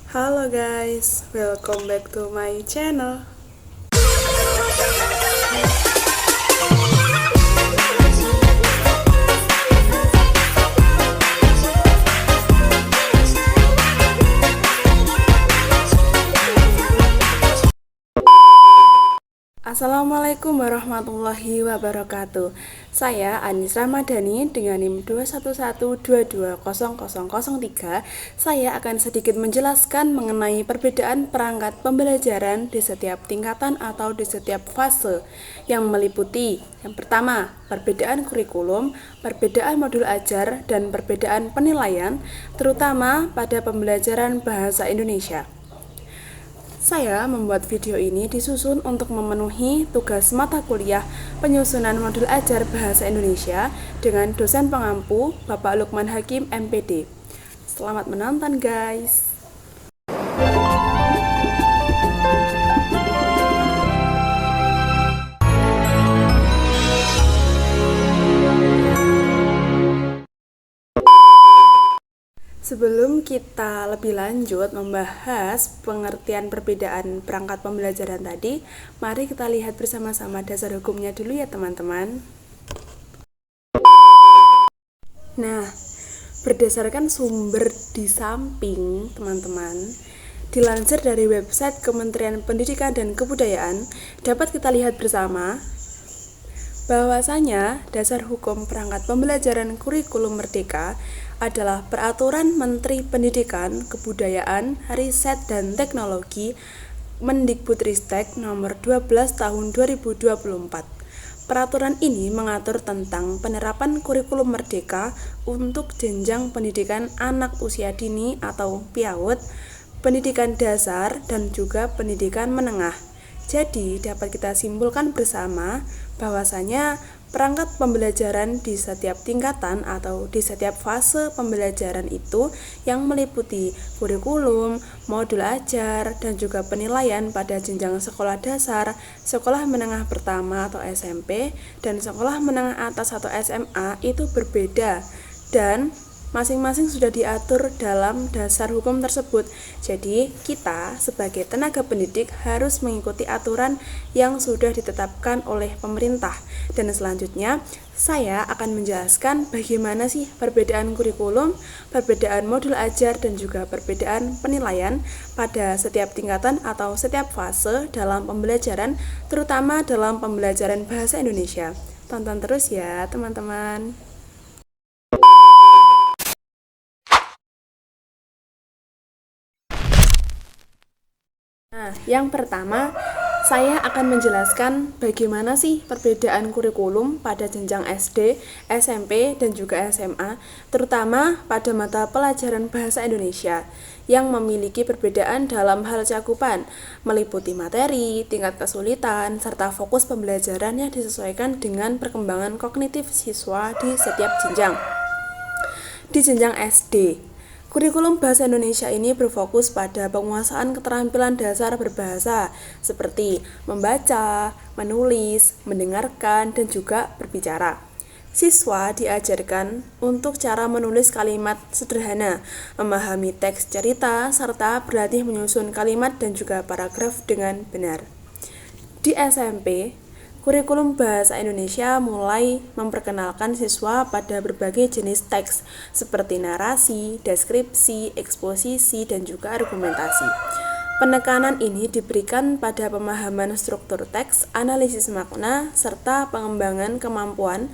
Halo guys, welcome back to my channel. Assalamualaikum warahmatullahi wabarakatuh. Saya Anis Ramadhani dengan NIM 211220003. Saya akan sedikit menjelaskan mengenai perbedaan perangkat pembelajaran di setiap tingkatan atau di setiap fase yang meliputi yang pertama, perbedaan kurikulum, perbedaan modul ajar, dan perbedaan penilaian, terutama pada pembelajaran bahasa Indonesia. Saya membuat video ini disusun untuk memenuhi tugas mata kuliah penyusunan modul ajar bahasa Indonesia dengan dosen pengampu Bapak Lukman Hakim MPD. Selamat menonton guys. Sebelum kita lebih lanjut membahas pengertian perbedaan perangkat pembelajaran tadi, mari kita lihat bersama-sama dasar hukumnya dulu ya teman-teman. Nah, berdasarkan sumber di samping teman-teman, dilansir dari website Kementerian Pendidikan dan Kebudayaan, dapat kita lihat bersama bahwasanya dasar hukum perangkat pembelajaran kurikulum merdeka adalah Peraturan Menteri Pendidikan, Kebudayaan, Riset dan Teknologi Mendikbudristek nomor 12 tahun 2024. Peraturan ini mengatur tentang penerapan kurikulum merdeka untuk jenjang pendidikan anak usia dini atau PAUD, pendidikan dasar dan juga pendidikan menengah. Jadi dapat kita simpulkan bersama bahwasanya perangkat pembelajaran di setiap tingkatan atau di setiap fase pembelajaran itu yang meliputi kurikulum, modul ajar, dan juga penilaian pada jenjang sekolah dasar, sekolah menengah pertama atau SMP, dan sekolah menengah atas atau SMA itu berbeda dan masing-masing sudah diatur dalam dasar hukum tersebut. Jadi, kita sebagai tenaga pendidik harus mengikuti aturan yang sudah ditetapkan oleh pemerintah. Dan selanjutnya, saya akan menjelaskan bagaimana sih perbedaan kurikulum, perbedaan modul ajar, dan juga perbedaan penilaian pada setiap tingkatan atau setiap fase dalam pembelajaran, terutama dalam pembelajaran bahasa Indonesia. Tonton terus ya, teman-teman. Nah, yang pertama, saya akan menjelaskan bagaimana sih perbedaan kurikulum pada jenjang SD, SMP, dan juga SMA, terutama pada mata pelajaran bahasa Indonesia, yang memiliki perbedaan dalam hal cakupan, meliputi materi, tingkat kesulitan, serta fokus pembelajaran yang disesuaikan dengan perkembangan kognitif siswa di setiap jenjang. Di jenjang SD, kurikulum bahasa Indonesia ini berfokus pada penguasaan keterampilan dasar berbahasa seperti membaca, menulis, mendengarkan, dan juga berbicara. Siswa diajarkan untuk cara menulis kalimat sederhana, memahami teks cerita, serta berlatih menyusun kalimat dan juga paragraf dengan benar. Di SMP, kurikulum bahasa Indonesia mulai memperkenalkan siswa pada berbagai jenis teks seperti narasi, deskripsi, eksposisi, dan juga argumentasi. Penekanan ini diberikan pada pemahaman struktur teks, analisis makna, serta pengembangan kemampuan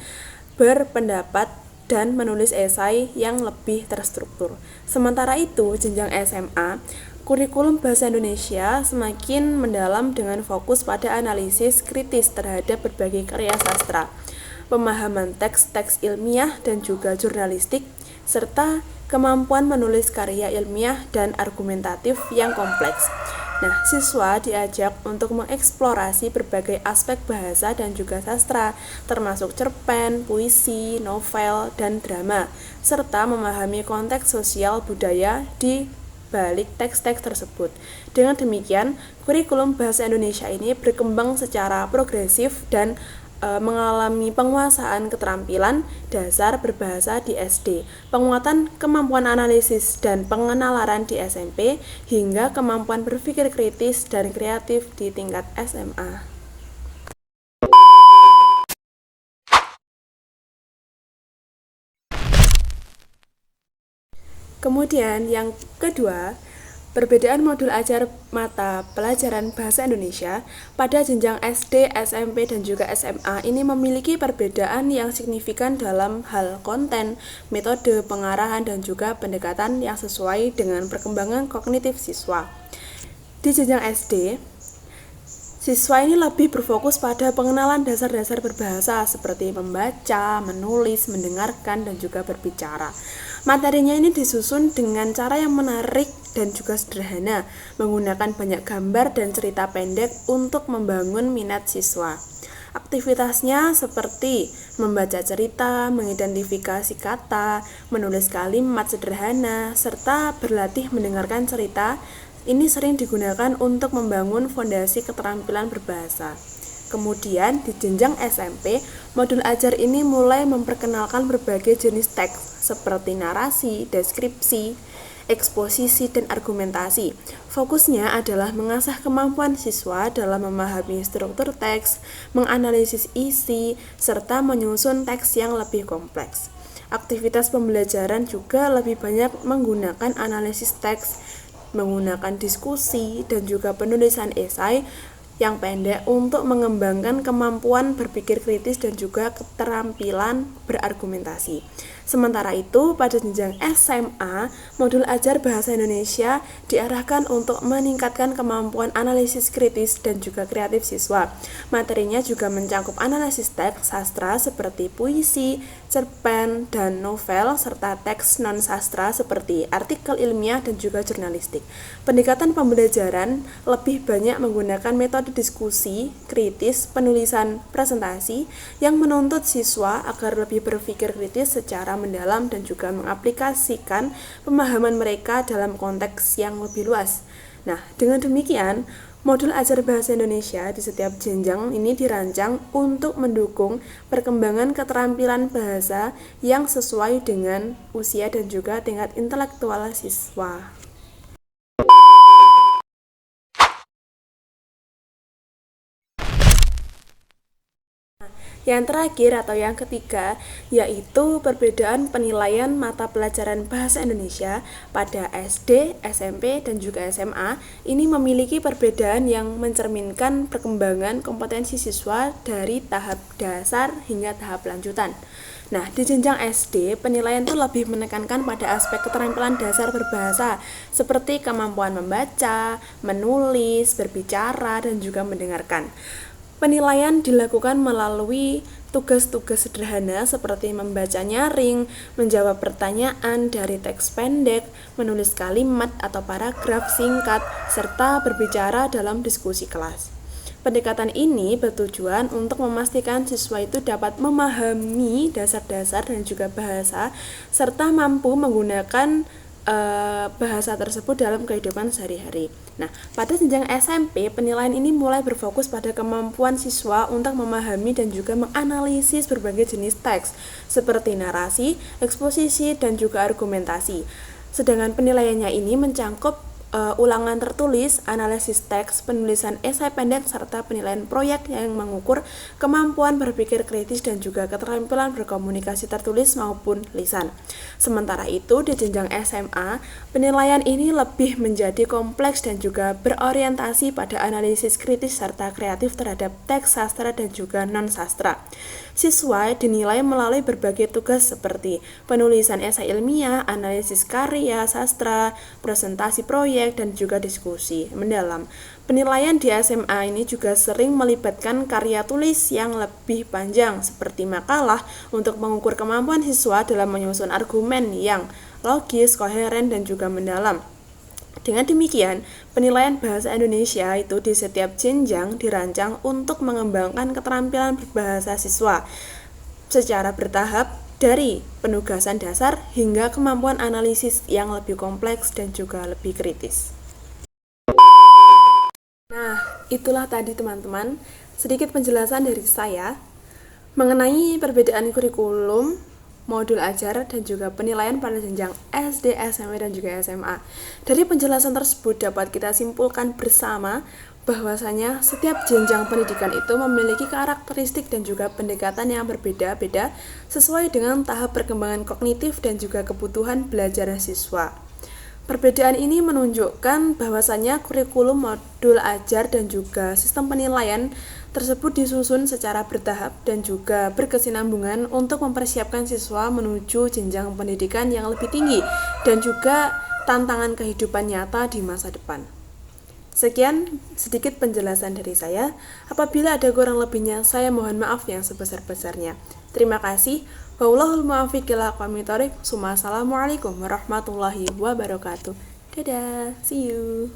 berpendapat dan menulis esai yang lebih terstruktur. Sementara itu, jenjang SMA, kurikulum bahasa Indonesia semakin mendalam dengan fokus pada analisis kritis terhadap berbagai karya sastra, pemahaman teks-teks ilmiah dan juga jurnalistik, serta kemampuan menulis karya ilmiah dan argumentatif yang kompleks. Nah, siswa diajak untuk mengeksplorasi berbagai aspek bahasa dan juga sastra, termasuk cerpen, puisi, novel, dan drama, serta memahami konteks sosial budaya di balik teks-teks tersebut. Dengan demikian, kurikulum bahasa Indonesia ini berkembang secara progresif dan mengalami penguasaan keterampilan dasar berbahasa di SD, penguatan kemampuan analisis dan pengenalaran di SMP, hingga kemampuan berpikir kritis dan kreatif di tingkat SMA. Kemudian yang kedua, perbedaan modul ajar mata pelajaran Bahasa Indonesia pada jenjang SD, SMP, dan juga SMA ini memiliki perbedaan yang signifikan dalam hal konten, metode pengarahan, dan juga pendekatan yang sesuai dengan perkembangan kognitif siswa. Di jenjang SD, siswa ini lebih berfokus pada pengenalan dasar-dasar berbahasa seperti membaca, menulis, mendengarkan, dan juga berbicara. Materinya ini disusun dengan cara yang menarik dan juga sederhana, menggunakan banyak gambar dan cerita pendek untuk membangun minat siswa. Aktivitasnya seperti membaca cerita, mengidentifikasi kata, menulis kalimat sederhana, serta berlatih mendengarkan cerita. Ini sering digunakan untuk membangun fondasi keterampilan berbahasa. Kemudian di jenjang SMP, modul ajar ini mulai memperkenalkan berbagai jenis teks seperti narasi, deskripsi, eksposisi, dan argumentasi. Fokusnya adalah mengasah kemampuan siswa dalam memahami struktur teks, menganalisis isi, serta menyusun teks yang lebih kompleks. Aktivitas pembelajaran juga lebih banyak menggunakan analisis teks, menggunakan diskusi, dan juga penulisan esai yang pendek untuk mengembangkan kemampuan berpikir kritis dan juga keterampilan berargumentasi. Sementara itu, pada jenjang SMA, modul ajar Bahasa Indonesia diarahkan untuk meningkatkan kemampuan analisis kritis dan juga kreatif siswa. Materinya juga mencakup analisis teks sastra seperti puisi, cerpen, dan novel, serta teks non-sastra seperti artikel ilmiah dan juga jurnalistik. Pendekatan pembelajaran lebih banyak menggunakan metode diskusi, kritis, penulisan presentasi yang menuntut siswa agar lebih berpikir kritis secara mendalam dan juga mengaplikasikan pemahaman mereka dalam konteks yang lebih luas. Nah, dengan demikian, modul ajar Bahasa Indonesia di setiap jenjang ini dirancang untuk mendukung perkembangan keterampilan bahasa yang sesuai dengan usia dan juga tingkat intelektual siswa. Yang terakhir atau yang ketiga, yaitu perbedaan penilaian mata pelajaran Bahasa Indonesia pada SD, SMP, dan juga SMA. Ini memiliki perbedaan yang mencerminkan perkembangan kompetensi siswa dari tahap dasar hingga tahap lanjutan. Nah, di jenjang SD, penilaian itu lebih menekankan pada aspek keterampilan dasar berbahasa, seperti kemampuan membaca, menulis, berbicara, dan juga mendengarkan. Penilaian dilakukan melalui tugas-tugas sederhana seperti membaca nyaring, menjawab pertanyaan dari teks pendek, menulis kalimat atau paragraf singkat, serta berbicara dalam diskusi kelas. Pendekatan ini bertujuan untuk memastikan siswa itu dapat memahami dasar-dasar dan juga bahasa, serta mampu menggunakan bahasa tersebut dalam kehidupan sehari-hari. Nah, pada jenjang SMP, penilaian ini mulai berfokus pada kemampuan siswa untuk memahami dan juga menganalisis berbagai jenis teks, seperti narasi, eksposisi, dan juga argumentasi. Sedangkan penilaiannya ini mencakup ulangan tertulis, analisis teks, penulisan esai pendek, serta penilaian proyek yang mengukur kemampuan berpikir kritis dan juga keterampilan berkomunikasi tertulis maupun lisan. Sementara itu, di jenjang SMA, penilaian ini lebih menjadi kompleks dan juga berorientasi pada analisis kritis serta kreatif terhadap teks sastra dan juga non-sastra. Siswa dinilai melalui berbagai tugas seperti penulisan esai ilmiah, analisis karya sastra, presentasi proyek, dan juga diskusi mendalam. Penilaian di SMA ini juga sering melibatkan karya tulis yang lebih panjang seperti makalah untuk mengukur kemampuan siswa dalam menyusun argumen yang logis, koheren, dan juga mendalam. Dengan demikian, penilaian Bahasa Indonesia itu di setiap jenjang dirancang untuk mengembangkan keterampilan berbahasa siswa secara bertahap dari penugasan dasar hingga kemampuan analisis yang lebih kompleks dan juga lebih kritis. Nah, itulah tadi teman-teman sedikit penjelasan dari saya Mengenai perbedaan kurikulum, modul ajar, dan juga penilaian pada jenjang SD, SMP, dan juga SMA. Dari penjelasan tersebut dapat kita simpulkan bersama bahwasanya setiap jenjang pendidikan itu memiliki karakteristik dan juga pendekatan yang berbeda-beda sesuai dengan tahap perkembangan kognitif dan juga kebutuhan belajar siswa. Perbedaan ini menunjukkan bahwasannya kurikulum modul ajar dan juga sistem penilaian tersebut disusun secara bertahap dan juga berkesinambungan untuk mempersiapkan siswa menuju jenjang pendidikan yang lebih tinggi dan juga tantangan kehidupan nyata di masa depan. Sekian sedikit penjelasan dari saya. Apabila ada kurang lebihnya, saya mohon maaf yang sebesar-besarnya. Terima kasih. Wallahul muwaffiq ila aqwamit thoriq. Assalamualaikum warahmatullahi wabarakatuh. Dadah, see you.